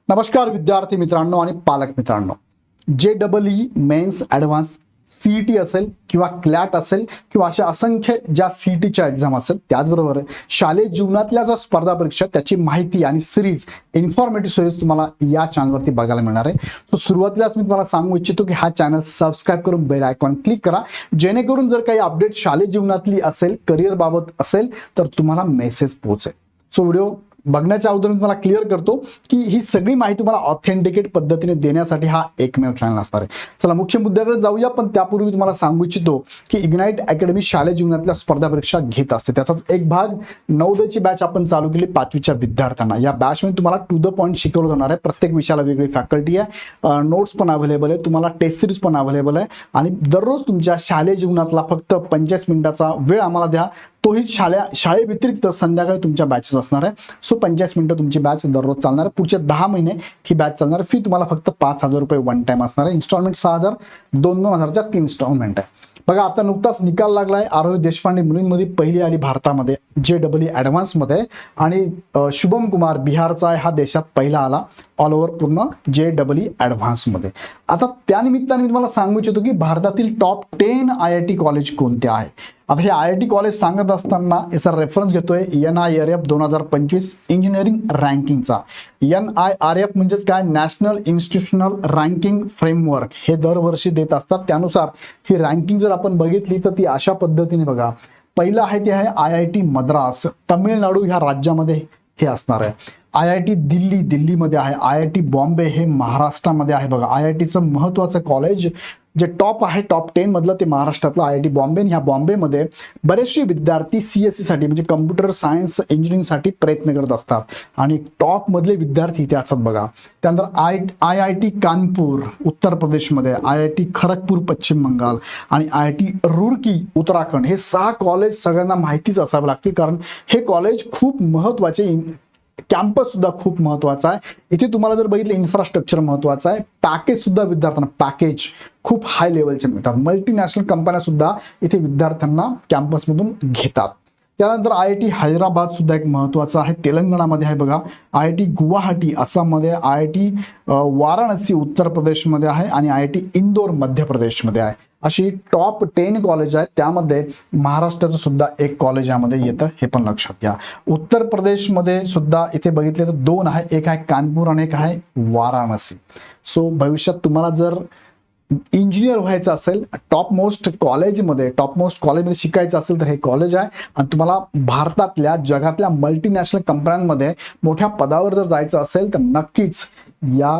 नमस्कार विद्यार्थी मित्रांनो आणि पालक मित्रांनो, JEE मेन्स ॲडव्हान्स CET असेल किंवा क्लॅट असेल किंवा अशा असंख्य ज्या CETच्या एक्झाम असेल, त्याचबरोबर शालेय जीवनातल्या ज्या स्पर्धा परीक्षा त्याची माहिती आणि सिरीज इन्फॉर्मेटिव्ह सिरीज तुम्हाला या चॅनलवरती बघायला मिळणार आहे. सो सुरुवातीलाच मी तुम्हाला सांगू इच्छितो की हा चॅनल सबस्क्राईब करून बेल आयकॉन क्लिक करा, जेणेकरून जर काही अपडेट शालेय जीवनातली असेल, करिअर बाबत असेल तर तुम्हाला मेसेज पोहोचेल. सो व्हिडिओ बघण्याच्या अगोदर मी तुम्हाला क्लिअर करतो की ही सगळी माहिती तुम्हाला ऑथेंटिकेट पद्धतीने देण्यासाठी हा एकमेव चॅनल असणार आहे. चला मुख्य मुद्द्याकडे जाऊया, पण त्यापूर्वी तुम्हाला सांगू इच्छितो की इग्नाइट अकॅडमी शालेय जीवनातल्या स्पर्धा परीक्षा घेत असते. त्याचाच एक भाग नवोदयची बॅच आपण चालू केली 5वीच्या विद्यार्थ्यांना. या बॅचमध्ये तुम्हाला टू द पॉईंट शिकवलं जाणार आहे. प्रत्येक विषयाला वेगळी फॅकल्टी आहे, नोट्स पण अवेलेबल आहे, तुम्हाला टेस्ट सिरीज पण अवेलेबल आहे आणि दररोज तुमच्या शालेय जीवनातला फक्त 45 मिनिटाचा वेळ आम्हाला द्या. तोही शाळे व्यतिरिक्त संध्याकाळी तुमच्या बॅचेस असणार आहे. सो 45 मिनिटं तुमची बॅच दररोज चालणार आहे. पुढचे 10 महिने ही बॅच चालणार आहे. फी तुम्हाला फक्त 5,000 रुपये वन टाइम असणार आहे. इन्स्टॉलमेंट 6,000, 2,000च्या 3 इन्स्टॉलमेंट आहे. बघा आता नुकताच निकाल लागलाय. आरोही देशपांडे मुलींमध्ये पहिली आली भारतामध्ये JEE ॲडव्हान्समध्ये आणि शुभम कुमार बिहारचा आहे, हा देशात पहिला आला ऑल ओव्हर पूर्ण JEE ॲडव्हान्समध्ये. आता त्यानिमित्ताने मी तुम्हाला सांगू इच्छितो की भारतातील टॉप 10 IIT कॉलेज कोणते आहे. आता हे IIT कॉलेज सांगत असताना याचा रेफरन्स घेतोय NIRF 2025 इंजिनिअरिंग रँकिंगचा. NIRF म्हणजेच काय, नॅशनल इन्स्टिट्यूशनल रँकिंग फ्रेमवर्क, हे दरवर्षी देत असतात. त्यानुसार ही रँकिंग जर आपण बघितली तर ती अशा पद्धतीने बघा. पहिलं आहे ते आहे IIT मद्रास, तामिळनाडू ह्या राज्यामध्ये हे असणार आहे. IIT दिल्ली, दिल्लीमध्ये आहे. IIT बॉम्बे हे महाराष्ट्रामध्ये आहे. बघा IITचं महत्त्वाचं कॉलेज जे टॉप आहे, टॉप 10 मधलं ते महाराष्ट्रातलं IIT बॉम्बे. ह्या बॉम्बेमध्ये बरेचसे विद्यार्थी CSE साठी म्हणजे कम्प्युटर सायन्स इंजिनिअरिंगसाठी प्रयत्न करत असतात आणि टॉप मधले विद्यार्थी इथे असतात बघा. त्यानंतर IIT कानपूर उत्तर प्रदेशमध्ये, IIT खरगपूर पश्चिम बंगाल आणि IIT रुड़की उत्तराखंड. हे 6 कॉलेज सगळ्यांना माहितीच असावे लागतील, कारण हे कॉलेज खूप महत्त्वाचे, कॅम्पस सुद्धा खूप महत्त्वाचा आहे. इथे तुम्हाला जर बघितलं इन्फ्रास्ट्रक्चर महत्त्वाचं आहे, पॅकेज सुद्धा विद्यार्थ्यांना पॅकेज खूप हाय लेवलचे मिळतात. मल्टीनॅशनल कंपन्या सुद्धा इथे विद्यार्थ्यांना कॅम्पसमधून घेतात. त्यानंतर IIT हैदराबाद सुद्धा एक महत्त्वाचं आहे, तेलंगणामध्ये आहे बघा. IIT गुवाहाटी आसाममध्ये, IIT वाराणसी उत्तर प्रदेशमध्ये आहे आणि IIT इंदोर मध्य प्रदेशमध्ये आहे. अशी टॉप 10 कॉलेज आहेत. त्यामध्ये महाराष्ट्राचं सुद्धा एक कॉलेज यामध्ये येतं, हे पण लक्षात घ्या. उत्तर प्रदेशमध्ये सुद्धा इथे बघितले तर 2 आहे, एक आहे कानपूर आणि एक आहे वाराणसी. सो भविष्यात तुम्हाला जर इंजिनियर व्हायचं असेल, टॉप मोस्ट कॉलेजमध्ये शिकायचं असेल तर हे कॉलेज आहे. आणि तुम्हाला भारतातल्या जगातल्या मल्टीनॅशनल कंपन्यांमध्ये मोठ्या पदावर जर जायचं असेल तर नक्कीच या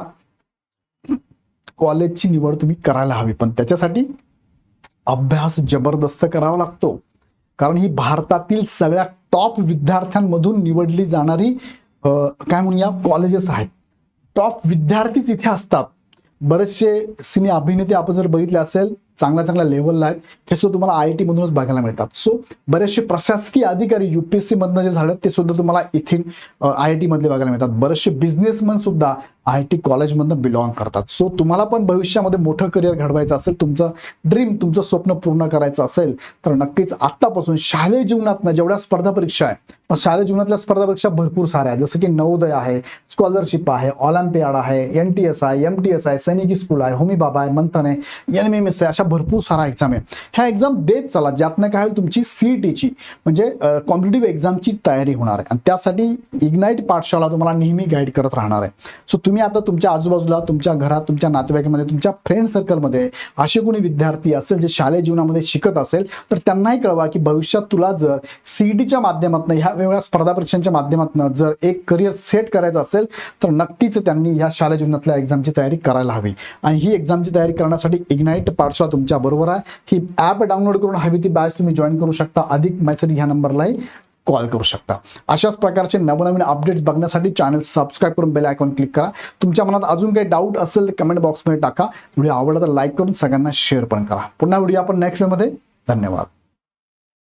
कॉलेजची निवड तुम्ही करायला हवी. पण त्याच्यासाठी अभ्यास जबरदस्त करावा लागतो, कारण ही भारतातील सगळ्या टॉप विद्यार्थ्यांमधून निवडली जाणारी काय म्हणूया कॉलेजेस आहेत. टॉप विद्यार्थीच इथे असतात. बरेचसे सिने अभिनेते आपण जर बघितले असेल चांगल्या लेवलला आहेत, हे सुद्धा तुम्हाला IIT मधूनच बघायला मिळतात. सो बरेचसे प्रशासकीय अधिकारी UPSC मधनं जे झाले ते सुद्धा तुम्हाला इथे IIT मधले बघायला मिळतात. बरेचसे बिझनेसमन सुद्धा IIT कॉलेजमधनं बिलॉंग करतात. सो तुम्हाला पण भविष्यामध्ये मोठं करिअर घडवायचं असेल, तुमचं ड्रीम, तुमचं स्वप्न पूर्ण करायचं असेल तर नक्कीच आत्तापासून शालेय जीवनातनं जेवढ्या स्पर्धा परीक्षा आहे, पण शालेय जीवनातल्या स्पर्धा परीक्षा भरपूर साऱ्या आहेत. जसं की नवोदय आहे, स्कॉलरशिप आहे, ऑलिम्पियाड आहे, NTS आहे, MTS आहे, सैनिकी स्कूल आहे, होमी बाबा आहे, मंथन आहे, NMMS आहे. अशा भरपूर सारा एक्झाम आहे. ह्या एक्झाम देत चला, ज्यातनं काय होईल तुमची CETची म्हणजे कॉम्पिटिटिव्ह एक्झामची तयारी होणार आहे. आणि त्यासाठी इग्नाइट पाठशाळा तुम्हाला नेहमी गाईड करत राहणार आहे. सो तुम्ही आता तुमच्या आजूबाजूला, तुमच्या घरात, तुमच्या नातेवाईकांमध्ये, तुमच्या फ्रेंड सर्कलमध्ये असे कोणी विद्यार्थी असेल जे शालेय जीवनामध्ये शिकत असेल तर त्यांनाही कळवा की भविष्यात तुला जर CETच्या माध्यमातून, ह्या वेगवेगळ्या स्पर्धा परीक्षांच्या माध्यमातून जर एक करिअर सेट करायचं असेल तर नक्कीच त्यांनी ह्या शालेय जीवनातल्या एक्झामची तयारी करायला हवी. आणि ही एक्झामची तयारी करण्यासाठी इग्नाइट पाठशाळा तुमच्या बरोबर आहे. ही ॲप डाउनलोड करून हवी ती बॅच तुम्ही जॉईन करू शकता. अधिक माहिती ह्या नंबरलाही कॉल करू शकता. अशाच प्रकारचे नवनवीन अपडेट्स बघण्यासाठी चॅनल सबस्क्राईब करून बेल आयकॉन क्लिक करा. तुमच्या मनात अजून काही डाऊट असेल तर कमेंट बॉक्समध्ये टाका. व्हिडिओ आवडला तर लाईक करून सगळ्यांना शेअर पण करा. पुन्हा व्हिडिओ आपण नेक्स्ट व्हिडिओमध्ये. धन्यवाद.